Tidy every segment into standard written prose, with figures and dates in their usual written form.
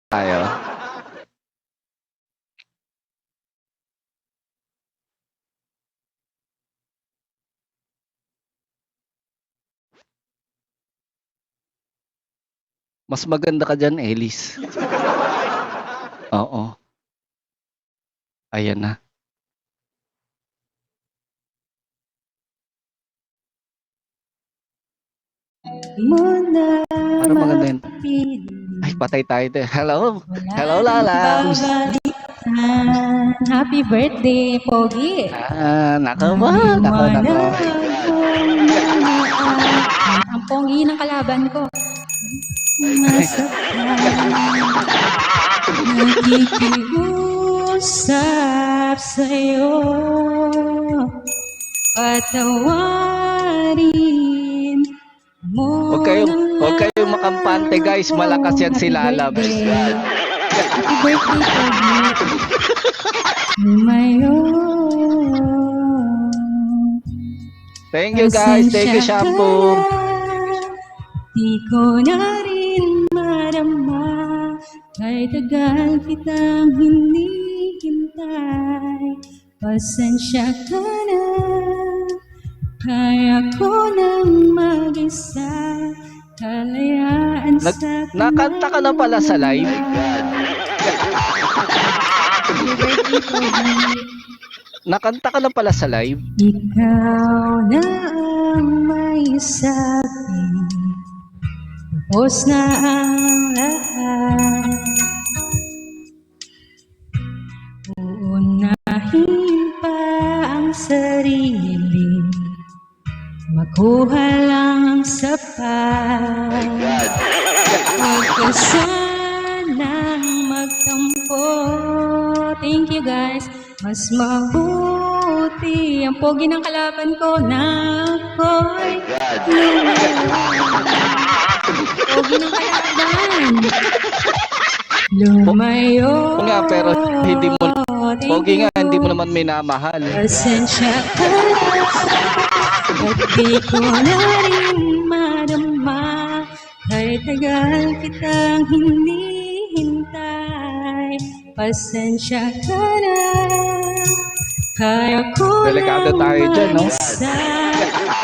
tayo. Mas maganda ka dyan, Ellis. Oo. Ayan na. Para maganda yun. Ay, patay tayo. Hello. Hello, Lala. Happy birthday, Pogi. Nako ba? Nako. Ang pogi ng kalaban ko. Nakikiusap sa'yo, patawarin mo. Huwag kayong makampante, guys. Malakas yan si Lalabs. Happy birthday, Pogi. Lumayo. Thank you, guys. Thank you, Shampoo. Di ko na rin marama, kahit tagal kitang hinihintay. Pasensya ka na, kaya ko nang mag-isa, kalayaan sa Nakanta ka na pala sa live? Nakanta ka na pala sa live? Ikaw na ang may sabi, tapos na ang lahat. Uunahin pa ang sarili, makuha lang ang sapat. Huwag ka sanang magtampo. Thank you, guys. Mas mabuti ang pogi ng kalaban ko na ako'y pogi ng kalaban. Lumayo. Nga, pero hindi mo, pogi nga, hindi mo naman minamahal. Pasensya ka na, at di ko na rin madama, kahit tagal kitang hinihintay. Pasensya ka na, kaya ko Delikado tayo dyan, no? mag-isa,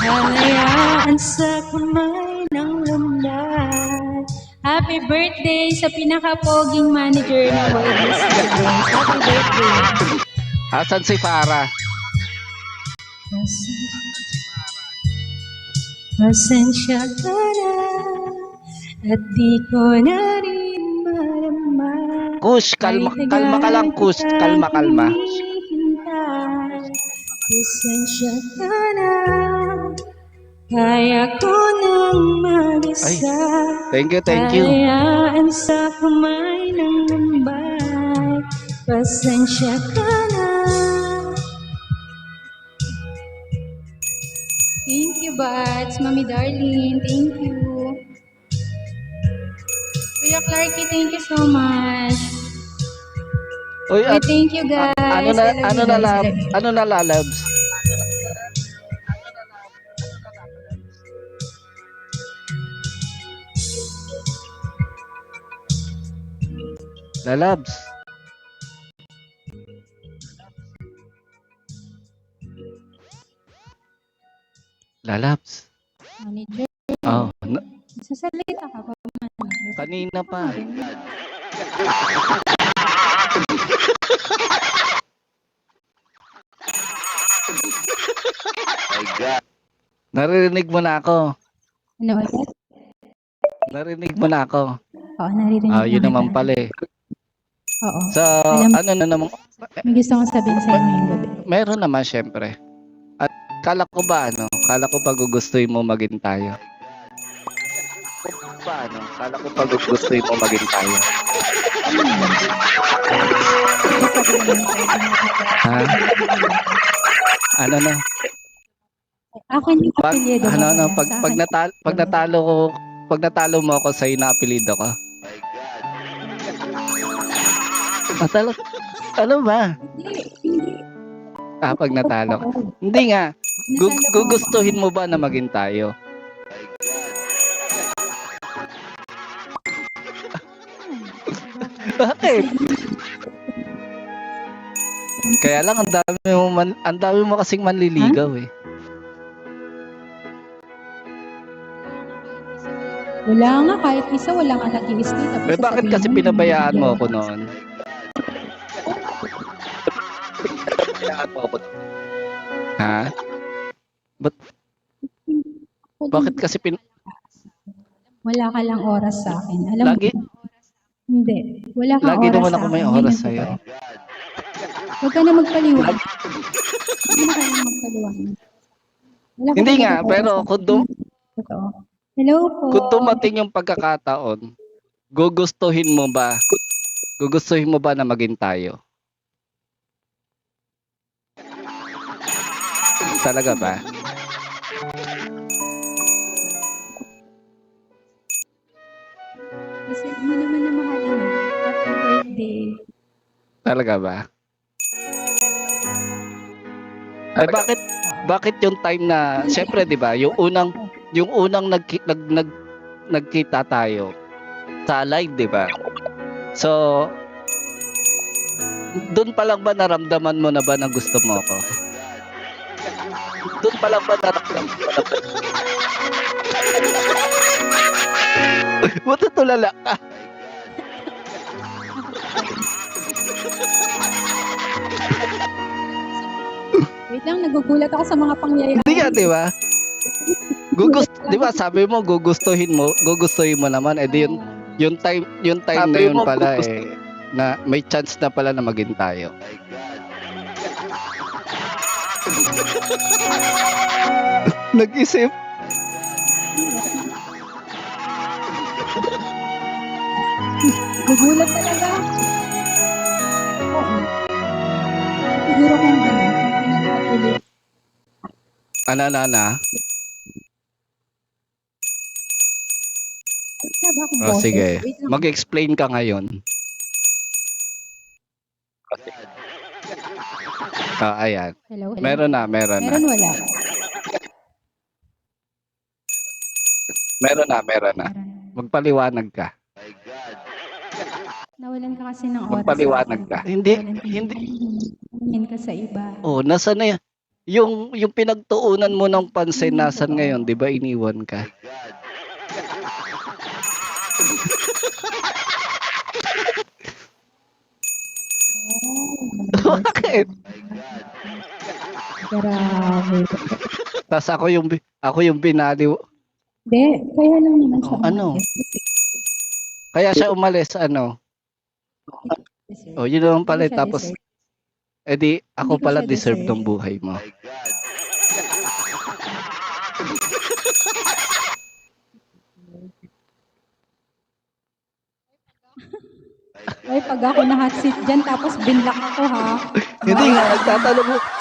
kalayaan sa kamay ng lambat. Happy birthday sa pinaka-poging manager ng Wilderness Games. Happy birthday. Asan si Farah? Pasensya ka na, at di ko na rin marama. Kush, kalma ka lang, Kush. Kalma. Pasensya ka na, kaya ko nang mag-isa. Thank you. Kalayaan sa kamay ng lambay. Pasensya ka na. Thank you, Bats. Mami Darlene, thank you. Kuya Clarky, thank you so much. Uy, Thank you, guys. ano na Lalabs? Lalabs. Lalabs. Manager, Oh, sasalita ka pa, manager. kanina pa. Naririnig mo na ako. Ano ulit? Narinig mo na ako. Oo, naririnig Yun na naman kita. pala eh. Oo. So, Alam- ano na naman, May gusto kong sabihin sa ngayong gabi. meron naman syempre. At kala ko ba gugustuhin mo maging tayo? Kala ko pa gugustuhin mo maging tayo. Ha? Ano na? Ako yung apelyido mo pala. Sa Pag akin. natalo mo ako sa na apelyido ko. Ano ba? Pag natalo. Hindi nga. Gugustuhin mo ba na maging tayo? Bakit? Kaya lang ang dami mo kasing manliligaw eh. Wala nga, kahit isa, wala nga nag-i-stay. Tapos Eh bakit sasabihin kasi mo, pinabayaan mo ako hindi noon? Ha? Bakit kasi Wala ka lang oras sa akin. Alam mo, lagi hindi. Wala kang lagi oras naman sa ako may akin. Yun oras yung sa'yo. totoo. Huwag ka na magpaliwanag. Huwag na kayo magpaliwanag. Wala ka Hindi talagang nga, oras pero sa akin. Totoo. Hello po. kung dumating yung pagkakataon, gugustuhin mo ba? Gugustuhin mo ba na maging tayo? Talaga ba? Kasi mo naman na mahalin eh. Happy birthday. Talaga ba? Eh bakit yung time na syempre 'di ba, yung unang nagkita tayo sa live 'di ba? So doon pa lang ba naramdaman mo na ba na gusto mo ako? Doon pa lang ba naramdaman mo na ba? Matutulala ka. Wait lang, nagugulat ako sa mga pangyayari. Hindi nga 'di ba? 'Di ba sabi mo gugustuhin mo naman yung time na yun pala eh na may chance na pala na maging tayo. Nag-isip. Gugulat talaga. Oo. Siguro kung pinagpatuloy. Ana. Wala ba akong Oh, boses? sige. Wait lang. Mag-explain ka ngayon. Ayan. Hello? Meron na. Meron, wala. Meron na. Meron. Magpaliwanag ka. Nawalan ka kasi ng oras. Magpaliwanag ka. Hindi. Tingin ka sa iba. Oh, nasa na yung pinagtuunan mo ng pansin nasan ngayon, 'di ba? Iniwan ka. Bakit? Grabe. Tas ako yung binaliw. Hindi, kaya lang naman siya. Oh, ano? Kaya siya umalis ano? Oh, yun naman pala tapos edi ako Hindi ko pala siya deserve deserve. ng buhay mo. Ay, pag ako na hot seat dyan, tapos binlock ako ha. Hindi nga,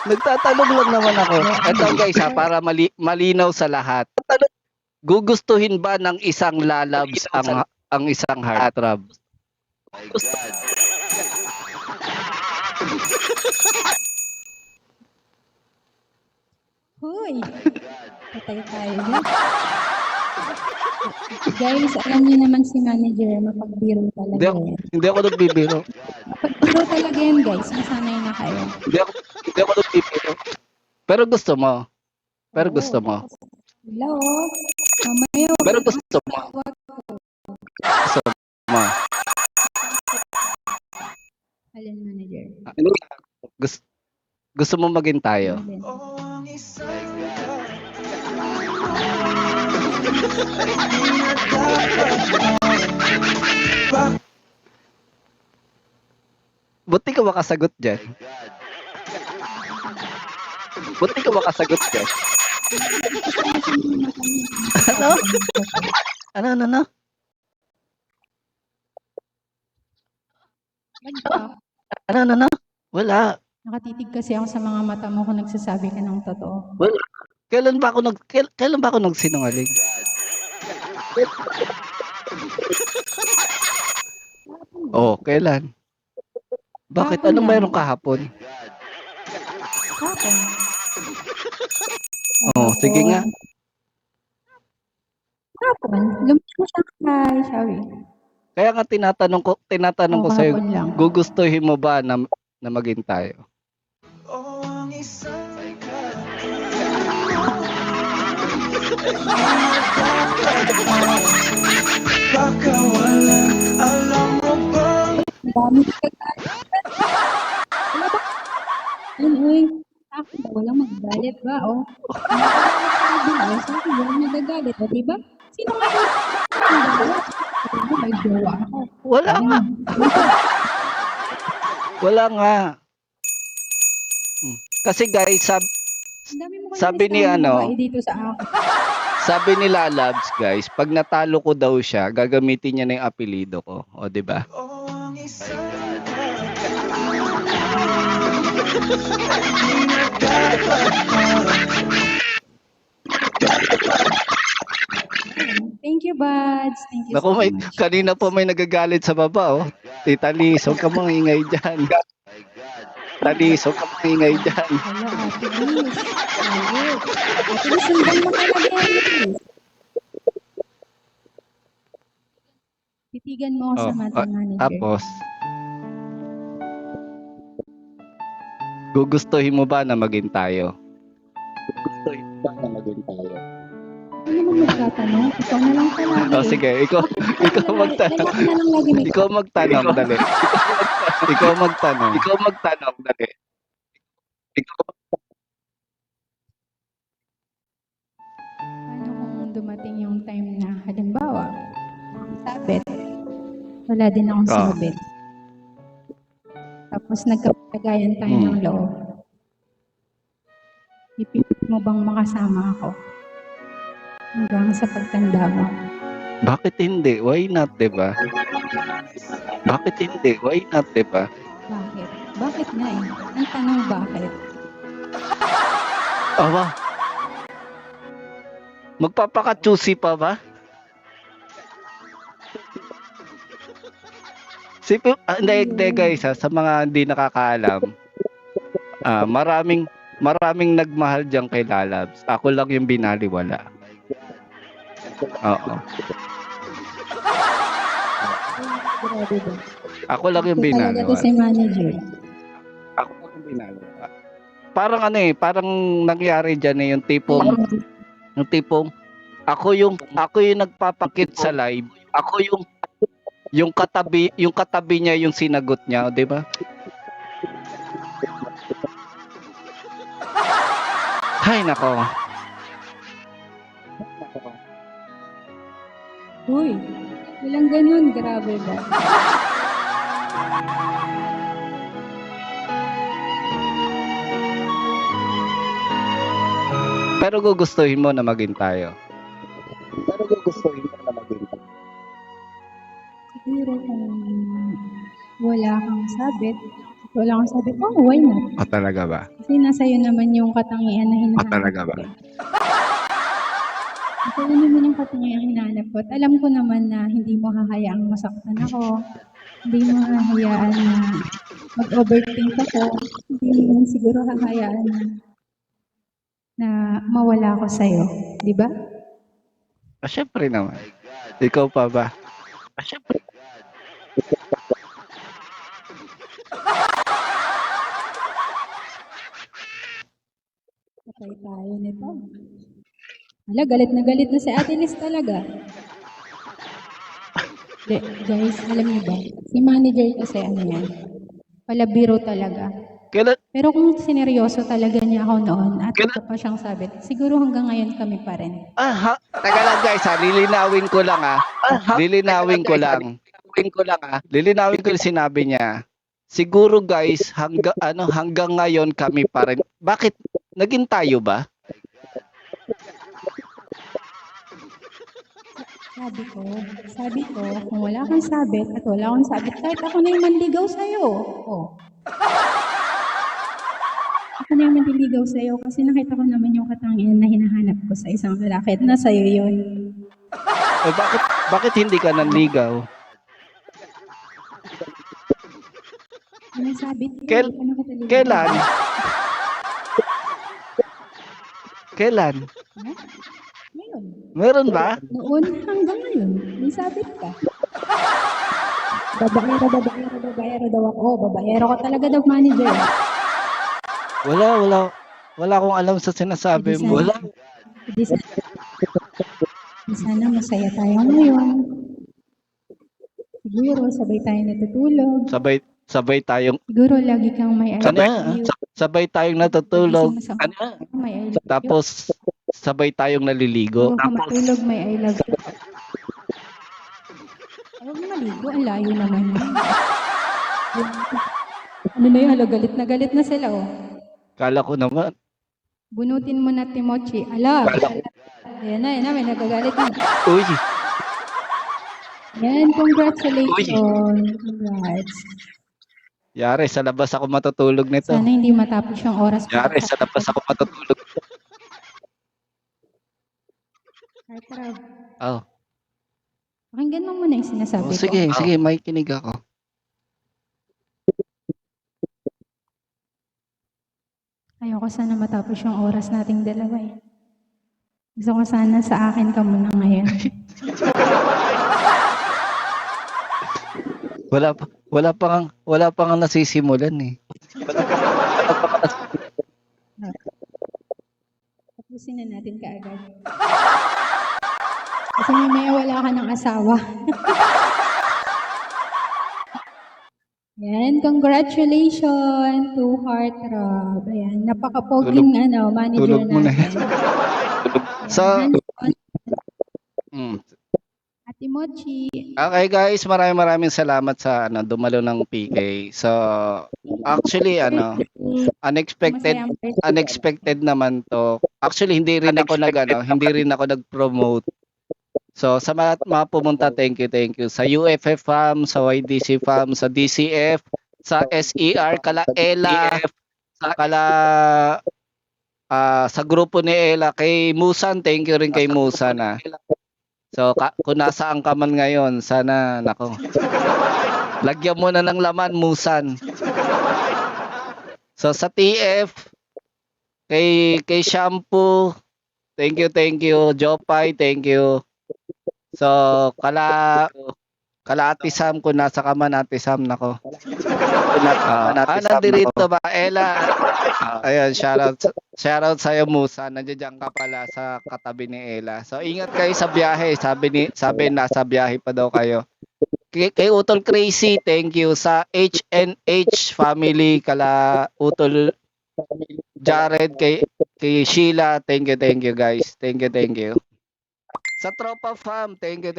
nagtatanong lang naman ako. Ito guys ha, para malinaw sa lahat. Gugustuhin ba ng isang lalabs ang isang heartthrob? Hoy! Patay tayo dyan. Guys, alam niyo naman si manager, mapagbiro talaga yan. Hindi ako nagbibiro. Mapagbiro talaga yan, guys. Masanay na kayo. Hindi ako nagbibiro. Pero gusto mo. Hello? Mamaya, Pero gusto mo. alin manager? Gusto mo maging tayo. Alin? Buti ka makasagot dyan. Ano? Ano? Wala. Nakatitig kasi ako sa mga mata mo kung nagsasabi ka ng totoo. Kailan ba ako nagsinungaling? Oh, kailan? Bakit? Kahapon Anong lang. mayroon kahapon? Hapon. Oh, sige nga. Hapon. Lumabas mo siya kay Shawi. Kaya nga tinatanong ko O sa'yo, kahapon lang. gugustuhin mo ba na maging tayo? Baka walang alam mo bang Ang dami nagagalit. Wala ba? Yun, uy. Ako ba? Walang magagalit ba? O. Ang sa akin, walang nagagalit. O, diba? Sino nga yung nagagalit? Sabi mo, may jowa ako. Wala Ayun. nga. Wala nga. Kasi guys, Ang dami mo kayo Sabi ni listahan ng ano, babae dito sa akin. sabi ni Lalabs, guys, pag natalo ko daw siya, gagamitin niya na yung apelido ko. O, di ba? ang isang Thank you, buds. Thank you Naku, so may, much. kanina po may nagagalit sa baba, oh. Tita Liz, huwag ka mangingay dyan. Tita Liz, huwag ka mangingay dyan. Hala, Ate Liz. Ayun. Ate Liz, sundan mo talaga yan, Liz. Titigan mo ako sa mata manager. Tapos, gugustuhin mo ba na maging tayo? Gugustuhin mo ba na maging tayo? Ano naman magtatanong? Ikaw na lang palagi. Oh, sige, ikaw magtanong. Lalaki na lang lagi may Ikaw magtanong, dali. Ikaw magtanong. Ikaw magtanong, dali. Ikaw Paano kung dumating yung time na, halimbawa, sabit, wala din akong Oo. sabit. Tapos nagkapagayan tayo ng loob. Ipilit mo bang makasama ako? Hanggang sa pagtanda mo. Bakit hindi? Why not, 'di ba? Bakit hindi? Why not, 'di ba? Bakit? Bakit nga eh? Ang tanong bakit? Aba. Magpapaka-choosy pa ba? Hindi guys, sa mga hindi nakakaalam, maraming nagmahal diyan kay Lalabs. Ako lang yung binaliwala. Oo. Grabe ba? Ako lang yung Ito talaga to binaliwala. si manager. Ako lang yung binaliwala. Parang parang nangyari diyan yung tipong ako yung nagpapakit sa live. Ako yung katabi niya yung sinagot niya, 'di ba? Hay nako. Uy, walang ganun. Grabe ba? Pero gugustuhin mo na maging tayo. Pero gugustuhin mo na maging tayo. Siguro kung wala kang sabit, oh, why not? O talaga ba? Kasi nasa iyo naman yung katangian na hinahanap talaga ba? ko. Nasa iyo naman yung katangian na hinahanap ko. At alam ko naman na hindi mo hahayaang masaktan ako. Hindi mo hahayaan na mag-overthink ako. Hindi mo siguro hahayaan na mawala ako sa'yo. Di ba? Syempre naman. Ikaw pa ba? Syempre. Patay tayo nito. Hala, galit na si Ate Liz talaga. Guys, alam niyo ba? Si manager kasi ano yan, palabiro talaga. Kailan, Pero kung sineryoso talaga niya ako noon at ito pa siyang sabit, siguro hanggang ngayon kami pa rin. Teka lang guys lilinawin ko lang Lilinawin ko lang yung sinabi niya. Siguro guys, hanggang ngayon kami pa rin. Bakit? Naging tayo ba? Sabi ko, kung wala kang sabit at wala akong sabit, kahit ako na yung manligaw sa'yo. Oh. Ako na yung manliligaw sa'yo kasi nakita ko naman yung katangian na hinahanap ko sa isang lalaki at nasa'yo yun. Bakit hindi ka nanligaw? May sabit ko. Ano ka talaga? Kailan? Kailan? Ha? Ngayon. Meron ba? Noon hanggang ngayon. May sabit ka. Babaero daw ako. Babaero ka talaga daw, manager. Wala akong alam sa sinasabi Edi mo. sana, edi sana, edi sana masaya tayo ngayon. Siguro, sabay tayo natutulog. Sabay tayong Siguro, lagi kang may I ano, love you. sabay tayong natutulog. Pagising mo sa may I love you. Tapos sabay tayong naliligo. Bago ka matulog, may I love you. Huwag mo maligo, ang layo naman yun. Ano na yun, galit na sila, oh. Kala ko naman. Bunutin mo na, Timochi. Ala, ayan na, may nagagalit na. Uy, Yan, congratulations. Congrats. yari, sa labas ako matutulog nito. Sana hindi matapos yung oras. Yari, sa labas ako matutulog. Heartthrob. Oh. Pakinggan mo muna yung sinasabi ko. Sige, may kinig ako. Ayoko sana matapos yung oras nating dalawa eh. Gusto ko sana sa akin ka muna ngayon. Wala pa nga nasisimulan eh. Tapusin na natin kaagad. Kasi may wala ka ng asawa. Yan, congratulations to Heartthrob. Ayan, napaka-poging manager tulog mo na natin. So, Ate Mochi. okay guys, maraming salamat sa dumalo ng PK. So, actually unexpected naman to. Actually hindi rin ako nag-promote. So, sa mga pumunta, thank you. Sa UFF fam, sa YDC fam, sa DCF, sa SER, kala Ella, sa grupo ni Ella, kay Musan, thank you rin kay Musan. So, kung nasaan ka man ngayon, sana, lagyan mo na ng laman, Musan. So, sa TF, kay Shampoo, thank you. Jopay, thank you. So, kala Ate Sam, kung nasa ka man, Ate Sam, nako. Nandirito ba, Ella? Ayan, shoutout sa'yo, Musa. Nandiyan ka pala sa katabi ni Ella. So, ingat kayo sa biyahe. Sabi nasa biyahe pa daw kayo. Kay Utol Crazy, thank you. Sa HNH family, kala Utol Jared, kay Sheila, thank you guys. Thank you. Sa Tropa Fam, thank you.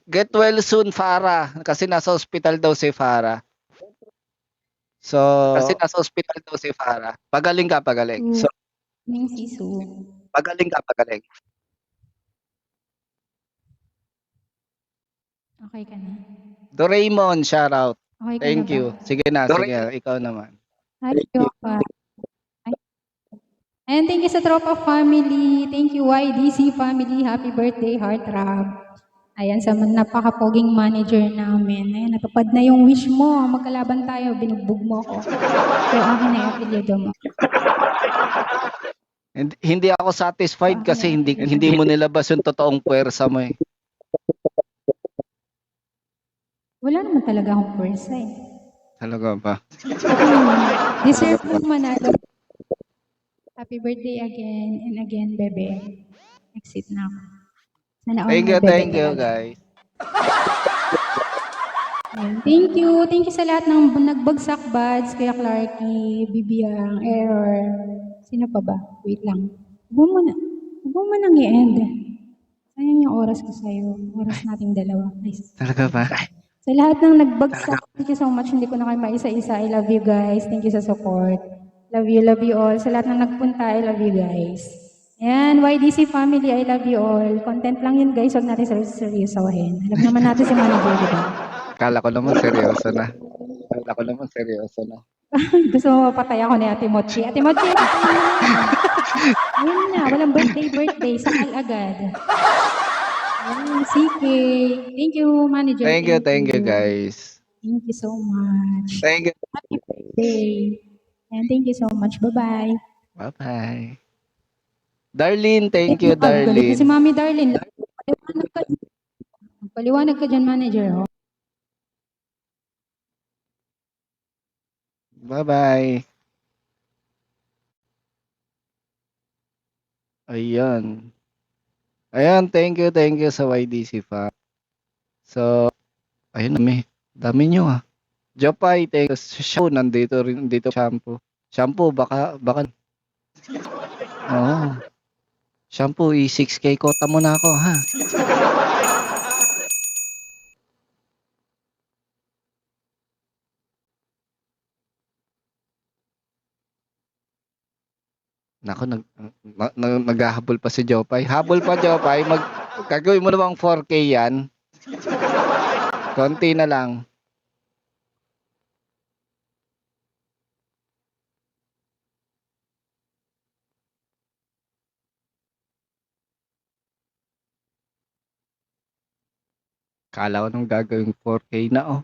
Get well soon, Farah. Kasi nasa hospital daw si Farah. So, Pagaling ka. So, Ning sisu. pagaling. Okay ka na? Doraemon, shoutout. Okay ka Thank na you. ba? Sige, ikaw naman. Hi, Tropa. And thank you sa Tropa family. Thank you, YDC family. Happy birthday, Heartthrob. Ayan, sa napaka-poging manager namin. Ayan, natupad na yung wish mo. Magkalaban tayo, binugbog mo ako. So, akin na yung apelyido mo. Hindi ako satisfied kasi hindi mo nilabas yung totoong puwersa mo eh. Wala naman talaga akong pwersa eh. Talaga ba? Deserve mo manalo. Happy birthday again and again, bebe. Exit na ako. Sana all Thank my you, bebe. guys. Ayan, thank you. Thank you sa lahat ng nagbagsak buds, kaya Clarky, Bibiang, Error. Sino pa ba? Wait lang. Huwag mo nang i-end. Sayang yung oras ko sa'yo. Oras nating dalawa. Nice. Talaga ba? Sa lahat ng nagbagsak, thank you so much. Hindi ko na kayo maisa-isa. I love you guys. Thank you sa support. Love you all. Sa lahat ng nagpunta, I love you guys. Ayan, YDC family, I love you all. Content lang yun guys, huwag natin seryosohin. Alam naman natin si manager, di ba? Kala ko naman seryoso na. Gusto mo mapatay ako ni Ate Mochi. Ate Mochi, ayun na, walang birthday, sakal agad. Ayan, CK. Thank you, manager. Thank you, guys. Thank you so much. Thank you. Happy birthday. And thank you so much. Bye-bye. Bye-bye. Darlene, thank you, Darlene. Si Mami Darlene. Paliwanag ka dyan, manager. Oh. Bye-bye. Ayan. Ayan, thank you sa YDC fa. So, ayun dami nyo ah. Jopay, thank you. Shampoo, nandito rin, dito shampoo. Shampoo, baka, oo. Shampoo, i-6K kota mo na ako, ha? Nako, naghahabol pa si Jopay. Habol pa, Jopay. Gagawin mo namang 4K yan. Konti na lang. Kala ko nung gagawin 4K na, oh.